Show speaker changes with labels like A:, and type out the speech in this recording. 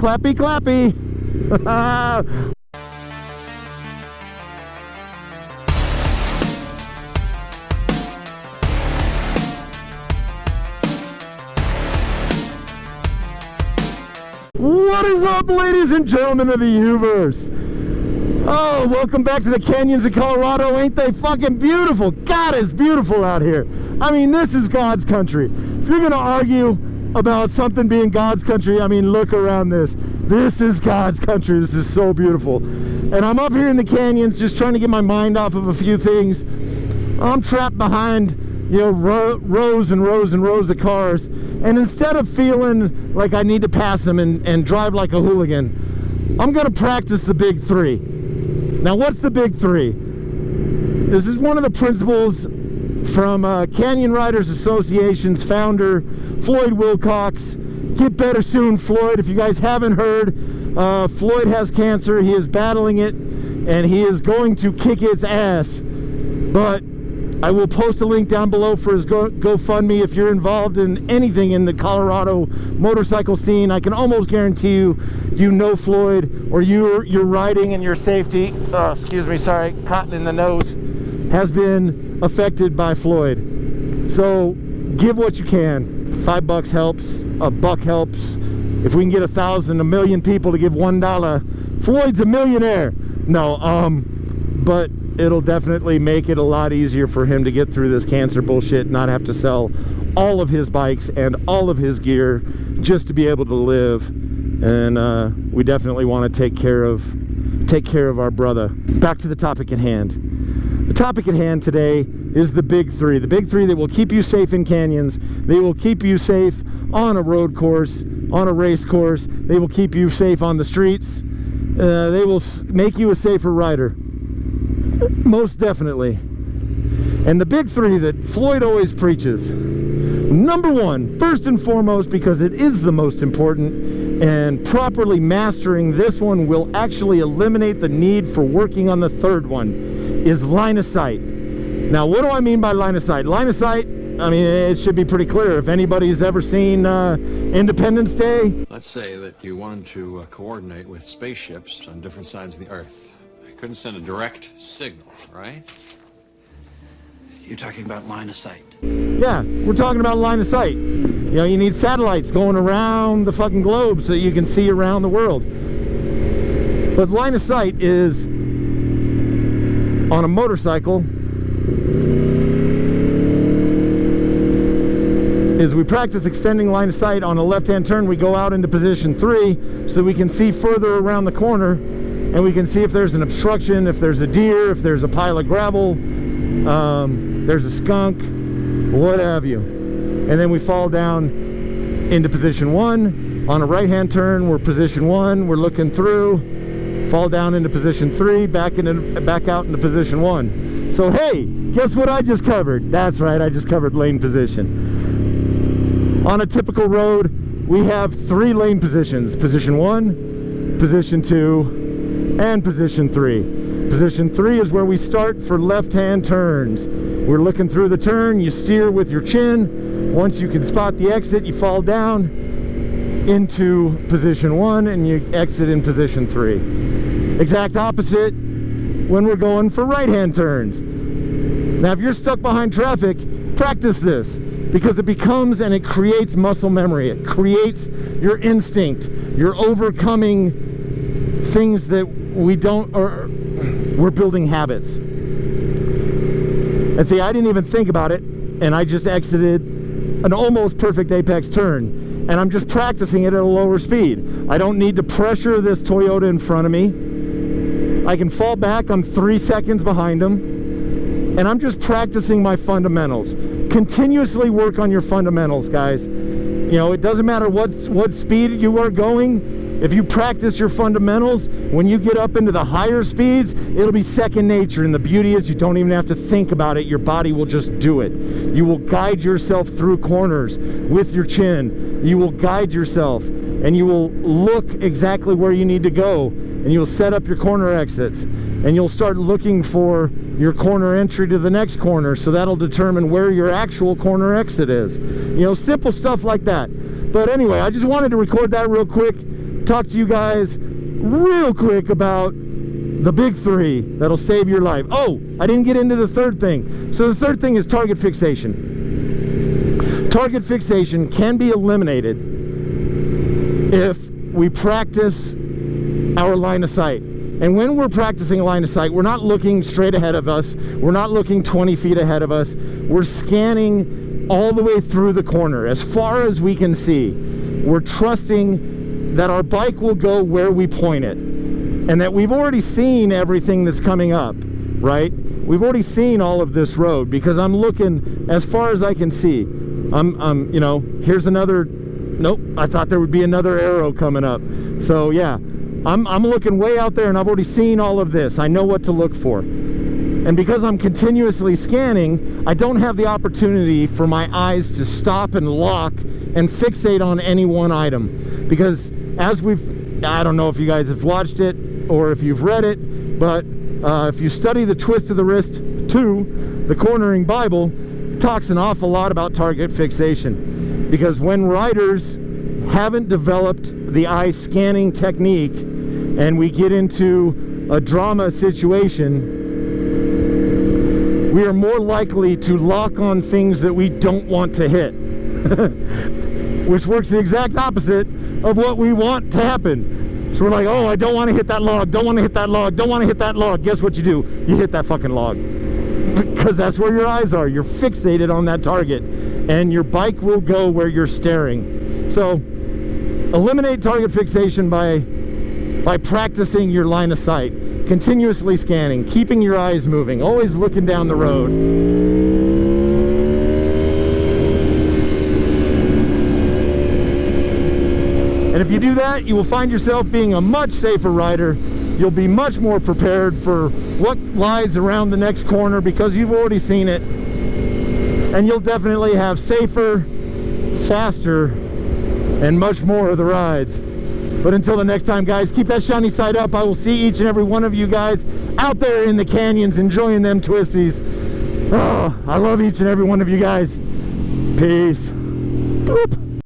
A: clappy, clappy. What is up, ladies and gentlemen of the universe? Oh, welcome back to the canyons of Colorado. Ain't they fucking beautiful? God, it's beautiful out here. I mean, this is God's country. If you're gonna argue about something being God's country, I mean, look around this. This is God's country. This is so beautiful. And I'm up here in the canyons just trying to get my mind off of a few things. I'm trapped behind, you know, rows and rows and rows of cars. And instead of feeling like I need to pass them and drive like a hooligan, I'm gonna practice the big three. Now, what's the big three? This is one of the principles from Canyon Riders Association's founder, Floyd Wilcox. Get better soon, Floyd. If you guys haven't heard, Floyd has cancer. He is battling it, and he is going to kick its ass. But I will post a link down below for his GoFundMe if you're involved in anything in the Colorado motorcycle scene. I can almost guarantee you know Floyd, or your riding and your safety, excuse me, sorry, cotton in the nose, has been affected by Floyd. So give what you can. $5 helps, $1 helps. If we can get 1,000, 1 million people to give $1, Floyd's a millionaire. No, but it'll definitely make it a lot easier for him to get through this cancer bullshit, not have to sell all of his bikes and all of his gear just to be able to live. And we definitely want to take care of our brother. Back to the topic at hand. The topic at hand today is the big three. The big three that will keep you safe in canyons. They will keep you safe on a road course, on a race course. They will keep you safe on the streets. They will make you a safer rider. Most definitely. And the big three that Floyd always preaches. Number one, first and foremost, because it is the most important, and properly mastering this one will actually eliminate the need for working on the third one, is line of sight. Now, what do I mean by line of sight? Line of sight, I mean, it should be pretty clear. If anybody's ever seen Independence Day.
B: Let's say that you wanted to coordinate with spaceships on different sides of the Earth. Couldn't send a direct signal, right?
C: You're talking about line of sight.
A: Yeah, we're talking about line of sight. You know, you need satellites going around the fucking globe so that you can see around the world. But line of sight is on a motorcycle. Is we practice extending line of sight on a left-hand turn. We go out into position 3 so we can see further around the corner. And we can see if there's an obstruction, if there's a deer, if there's a pile of gravel, there's a skunk, what have you. And then we fall down into position 1. On a right-hand turn, we're position 1, we're looking through, fall down into position 3, back out into position 1. So hey, guess what I just covered? That's right, I just covered lane position. On a typical road, we have 3 lane positions. Position 1, position 2, and position 3. Position 3 is where we start for left-hand turns. We're looking through the turn, you steer with your chin. Once you can spot the exit, you fall down into position 1 and you exit in position 3. Exact opposite when we're going for right-hand turns. Now, if you're stuck behind traffic, practice this, because it becomes and it creates muscle memory. It creates your instinct. You're overcoming things that we don't, or we're building habits. And see, I didn't even think about it, and I just exited an almost perfect apex turn, and I'm just practicing it at a lower speed. I don't need to pressure this Toyota in front of me. I can fall back, I'm 3 seconds behind them, and I'm just practicing my fundamentals. Continuously work on your fundamentals, guys. You know, it doesn't matter what speed you are going. If you practice your fundamentals, when you get up into the higher speeds, it'll be second nature. And the beauty is you don't even have to think about it. Your body will just do it. You will guide yourself through corners with your chin. You will guide yourself, and you will look exactly where you need to go. And you'll set up your corner exits. And you'll start looking for your corner entry to the next corner. So that'll determine where your actual corner exit is. You know, simple stuff like that. But anyway, I just wanted to record that real quick. talk to you guys real quick about the big three that'll save your life. Oh, I didn't get into the third thing. So the third thing is target fixation. Target fixation can be eliminated if we practice our line of sight. And when we're practicing a line of sight, we're not looking straight ahead of us. We're not looking 20 feet ahead of us. We're scanning all the way through the corner as far as we can see. We're trusting that our bike will go where we point it, and that we've already seen everything that's coming up, right? We've already seen all of this road because I'm looking as far as I can see. You know, here's another, nope, I thought there would be another arrow coming up. So yeah, I'm looking way out there and I've already seen all of this. I know what to look for. And because I'm continuously scanning, I don't have the opportunity for my eyes to stop and lock and fixate on any one item. Because as I don't know if you guys have watched it or if you've read it, but if you study the Twist of the Wrist 2, the Cornering Bible, it talks an awful lot about target fixation. Because when riders haven't developed the eye scanning technique and we get into a drama situation, we are more likely to lock on things that we don't want to hit. Which works the exact opposite of what we want to happen. So we're like, oh, I don't want to hit that log, don't want to hit that log, don't want to hit that log. Guess what you do? You hit that fucking log. Because that's where your eyes are. You're fixated on that target. And your bike will go where you're staring. So eliminate target fixation by practicing your line of sight. Continuously scanning, keeping your eyes moving, always looking down the road. And if you do that, you will find yourself being a much safer rider. You'll be much more prepared for what lies around the next corner because you've already seen it. And you'll definitely have safer, faster, and much more of the rides. But until the next time, guys, keep that shiny side up. I will see each and every one of you guys out there in the canyons enjoying them twisties. Oh, I love each and every one of you guys. Peace. Boop.